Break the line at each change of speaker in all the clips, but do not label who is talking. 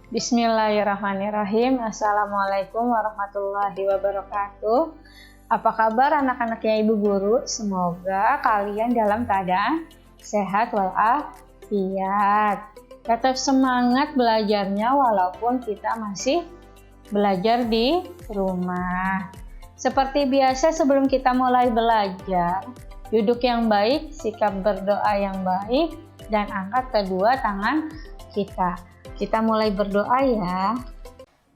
Bismillahirrahmanirrahim. Assalamualaikum warahmatullahi wabarakatuh. Apa kabar anak-anaknya Ibu Guru? Semoga kalian dalam keadaan sehat walafiat. Tetap semangat belajarnya walaupun kita masih belajar di rumah. Seperti biasa sebelum kita mulai belajar, duduk yang baik, sikap berdoa yang baik, dan angkat kedua tangan kita. Kita mulai berdoa ya.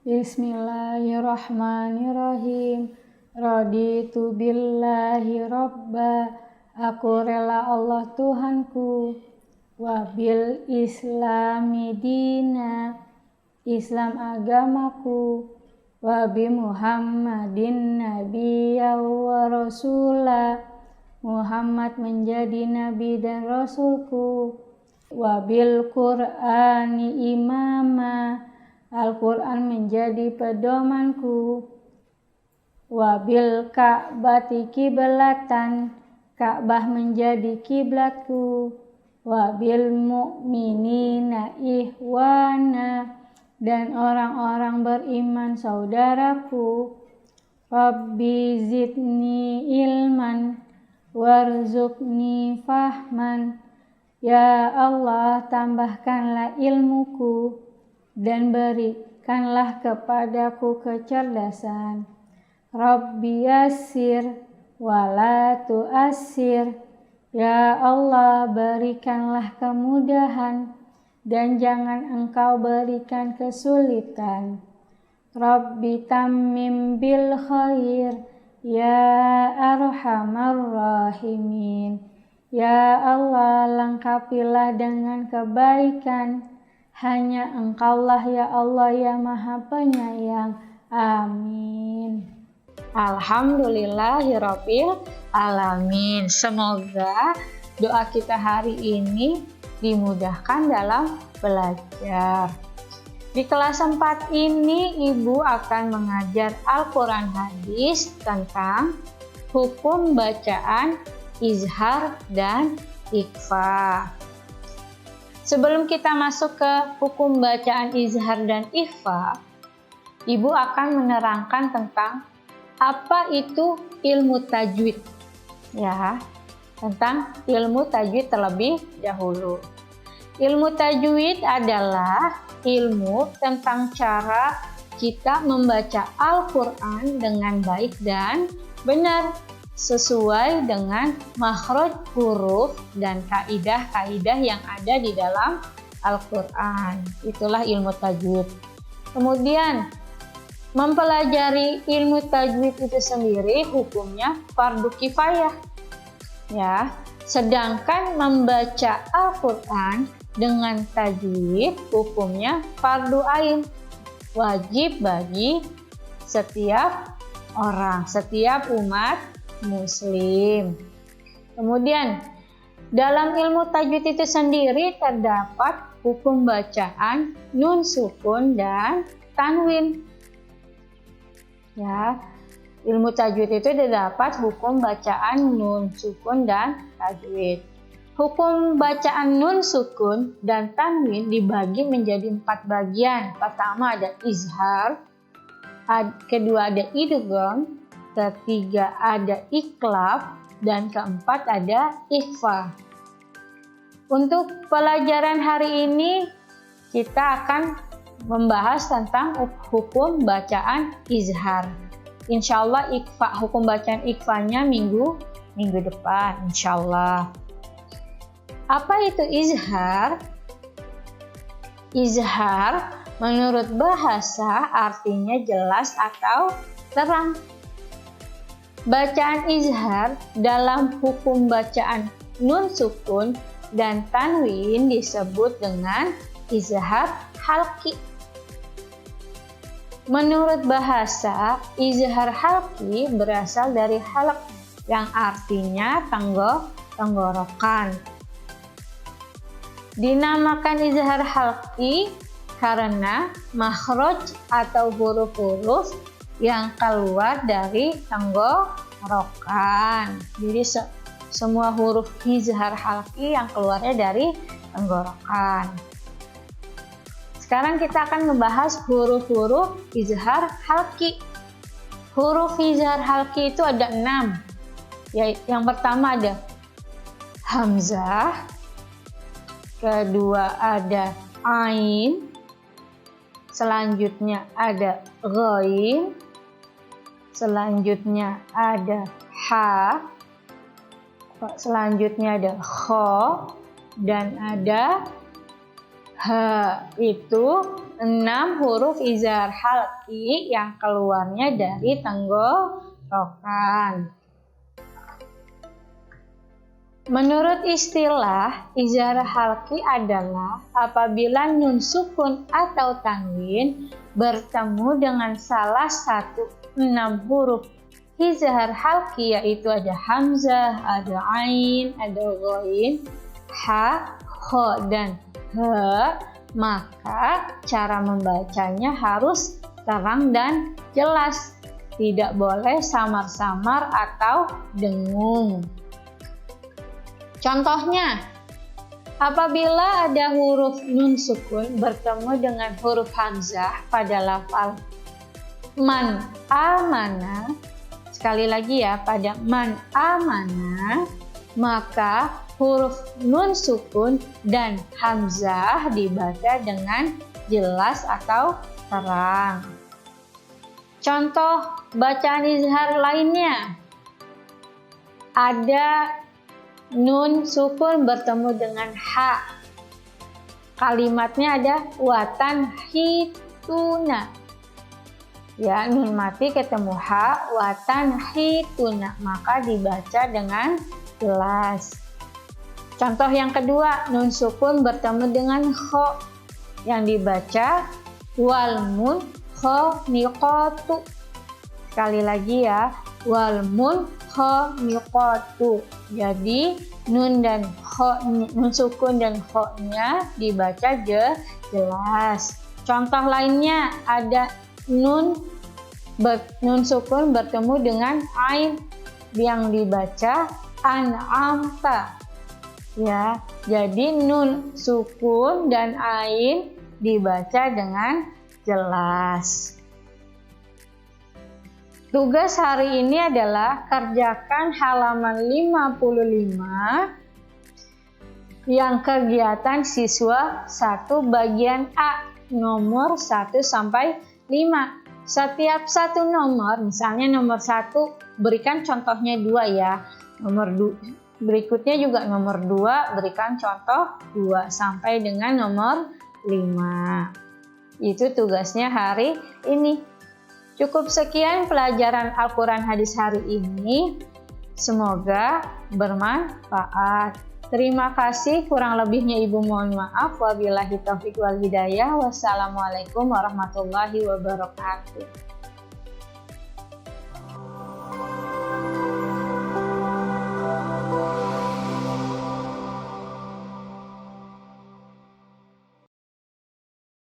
Bismillahirrahmanirrahim. Raditu billahi robba. Aku rela Allah Tuhanku. Wabil islami dina. Islam agamaku. Wabi Muhammadin nabiyya wa rasulah. Muhammad menjadi nabi dan rasulku. Wabil Qur'ani imama, Al-Quran menjadi pedomanku. Wabil Ka'bati kiblatan, Ka'bah menjadi kiblatku. Wabil mu'minina ihwana, dan orang-orang beriman saudaraku. Rabbi zidni ilman, warzuqni fahman. Ya Allah, tambahkanlah ilmuku dan berikanlah kepadaku kecerdasan. Rabbi yassir wala tu'assir. Ya Allah, berikanlah kemudahan dan jangan Engkau berikan kesulitan. Rabbi tammim bil khair ya arhamar rahimin. Ya Allah, lengkapilah dengan kebaikan. Hanya Engkaulah ya Allah yang Maha Penyayang. Amin. Alhamdulillahirabbil alamin. Semoga doa kita hari ini dimudahkan dalam belajar. Di kelas 4 ini Ibu akan mengajar Al-Quran hadis tentang hukum bacaan izhar dan ikhfa. Sebelum kita masuk ke hukum bacaan izhar dan ikhfa, Ibu akan menerangkan tentang apa itu ilmu tajwid. Ya, tentang ilmu tajwid terlebih dahulu. Ilmu tajwid adalah ilmu tentang cara kita membaca Al-Quran dengan baik dan benar, sesuai dengan makhraj huruf dan kaidah-kaidah yang ada di dalam Al-Quran. Itulah ilmu tajwid. Kemudian, mempelajari ilmu tajwid itu sendiri hukumnya fardu kifayah. Ya, sedangkan membaca Al-Quran dengan tajwid hukumnya fardu ain. Wajib bagi setiap orang, setiap umat Muslim. Kemudian dalam ilmu tajwid itu sendiri terdapat hukum bacaan nun sukun dan tanwin. Ya, ilmu tajwid itu terdapat hukum bacaan nun sukun dan tajwid. Hukum bacaan nun sukun dan tanwin dibagi menjadi 4 bagian. Pertama ada izhar, kedua ada idgham, ketiga ada iklab, dan keempat ada ikhfa. Untuk pelajaran hari ini kita akan membahas tentang hukum bacaan izhar. Insyaallah ikhfa, hukum bacaan ikhfanya minggu depan insyaallah. Apa itu izhar? Izhar menurut bahasa artinya jelas atau terang. Bacaan izhar dalam hukum bacaan nun sukun dan tanwin disebut dengan izhar halqi. Menurut bahasa, izhar halqi berasal dari halq yang artinya tenggorokan. Dinamakan izhar halqi karena makhraj atau huruf-huruf yang keluar dari tenggorokan. Jadi semua huruf izhar halqi yang keluarnya dari tenggorokan. Sekarang kita akan membahas huruf-huruf izhar halqi. Huruf izhar halqi itu ada 6. Yang pertama ada hamzah, kedua ada ain, selanjutnya ada ghain, selanjutnya ada ha, selanjutnya ada kha, dan ada ha. Itu 6 huruf izhar halqi yang keluarnya dari tenggorokan. Menurut istilah, izhar halqi adalah apabila nun sukun atau tanwin bertemu dengan salah satu 6 huruf izhar halqi, yaitu ada hamzah, ada ain, ada ghain, ha, kha, dan ha, maka cara membacanya harus terang dan jelas, tidak boleh samar-samar atau dengung. Contohnya, apabila ada huruf nun sukun bertemu dengan huruf hamzah pada lafal man amana, sekali lagi ya, pada man amana, maka huruf nun sukun dan hamzah dibaca dengan jelas atau terang. Contoh bacaan izhar lainnya, ada nun sukun bertemu dengan ha. Kalimatnya ada watan hituna. Ya, nun mati ketemu ha, watan hituna, maka dibaca dengan jelas. Contoh yang kedua, nun sukun bertemu dengan kha, yang dibaca wal mun khaniqatu. Sekali lagi ya, wal mun khaniqatu. Jadi nun sukun dan kha-nya dibaca jelas. Contoh lainnya ada nun sukun bertemu dengan ain, yang dibaca an'amta. Ya, jadi nun sukun dan ain dibaca dengan jelas. Tugas hari ini adalah kerjakan halaman 55 yang kegiatan siswa 1 bagian A, nomor 1 sampai 5. Setiap satu nomor, misalnya nomor 1 berikan contohnya 2 ya. Berikutnya juga nomor 2 berikan contoh 2 sampai dengan nomor 5. Itu tugasnya hari ini. Cukup sekian pelajaran Al-Quran Hadis hari ini. Semoga bermanfaat. Terima kasih, kurang lebihnya Ibu mohon maaf. Wabillahi taufiq wal hidayah. Wassalamualaikum warahmatullahi wabarakatuh.